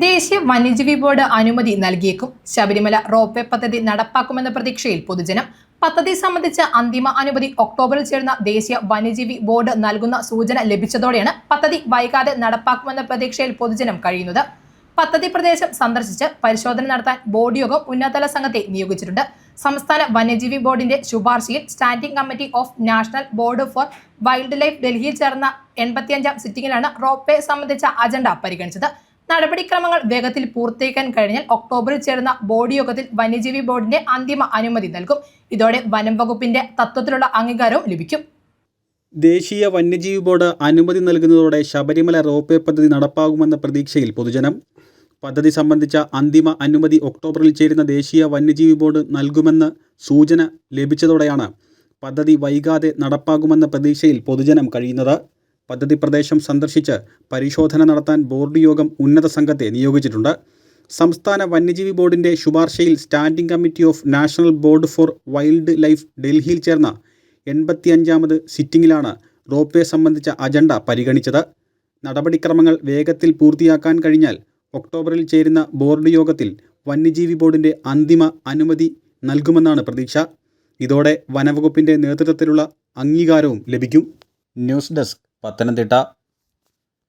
ദേശീയ വന്യജീവി ബോർഡ് അനുമതി നൽകിയേക്കും. ശബരിമല റോപ്വേ പദ്ധതി നടപ്പാക്കുമെന്ന പ്രതീക്ഷയിൽ പൊതുജനം. പദ്ധതി സംബന്ധിച്ച അന്തിമ അനുമതി ഒക്ടോബറിൽ ചേർന്ന ദേശീയ വന്യജീവി ബോർഡ് നൽകുന്ന സൂചന ലഭിച്ചതോടെയാണ് പദ്ധതി വൈകാതെ നടപ്പാക്കുമെന്ന പ്രതീക്ഷയിൽ പൊതുജനം കഴിയുന്നത്. പദ്ധതി പ്രദേശം സന്ദർശിച്ച് പരിശോധന നടത്താൻ ബോർഡ് യോഗം ഉന്നതതല സംഘത്തെ നിയോഗിച്ചിട്ടുണ്ട്. സംസ്ഥാന വന്യജീവി ബോർഡിന്റെ ശുപാർശയിൽ standing committee of national board for wildlife ഡൽഹിയിൽ ചേർന്ന 85ാം സിറ്റിംഗിലാണ് റോപ്വേ സംബന്ധിച്ച അജണ്ട പരിഗണിച്ചത്. നടപടിക്രമങ്ങൾ വേഗത്തിൽ പൂർത്തിയാക്കാൻ കഴിഞ്ഞാൽ ഒക്ടോബറിൽ ചേരുന്ന ബോർഡ് യോഗത്തിൽ വന്യജീവി ബോർഡിന്റെ അന്തിമ അനുമതി നൽകും. ഇതോടെ വനം വകുപ്പിന്റെ തത്വത്തിലുള്ള അംഗീകാരവും ലഭിക്കും. ദേശീയ വന്യജീവി ബോർഡ് അനുമതി നൽകുന്നതോടെ ശബരിമല റോപ്വേ പദ്ധതി നടപ്പാകുമെന്ന പ്രതീക്ഷയിൽ പൊതുജനം. പദ്ധതി സംബന്ധിച്ച അന്തിമ അനുമതി ഒക്ടോബറിൽ ചേരുന്ന ദേശീയ വന്യജീവി ബോർഡ് നൽകുമെന്ന് സൂചന ലഭിച്ചതോടെയാണ് പദ്ധതി വൈകാതെ നടപ്പാകുമെന്ന പ്രതീക്ഷയിൽ പൊതുജനം കഴിയുന്നത്. പദ്ധതി പ്രദേശം സന്ദർശിച്ച് പരിശോധന നടത്താൻ ബോർഡ് യോഗം ഉന്നത സംഘത്തെ നിയോഗിച്ചിട്ടുണ്ട്. സംസ്ഥാന വന്യജീവി ബോർഡിൻ്റെ ശുപാർശയിൽ standing committee of national board for wildlife ഡൽഹിയിൽ ചേർന്ന 85ാമത് സിറ്റിംഗിലാണ് റോപ്വേ സംബന്ധിച്ച അജണ്ട പരിഗണിച്ചത്. നടപടിക്രമങ്ങൾ വേഗത്തിൽ പൂർത്തിയാക്കാൻ കഴിഞ്ഞാൽ ഒക്ടോബറിൽ ചേരുന്ന ബോർഡ് യോഗത്തിൽ വന്യജീവി ബോർഡിൻ്റെ അന്തിമ അനുമതി നൽകുമെന്നാണ് പ്രതീക്ഷ. ഇതോടെ വനംവകുപ്പിൻ്റെ നേതൃത്വത്തിലുള്ള അംഗീകാരവും ലഭിക്കും. News desk, Pathanamthitta.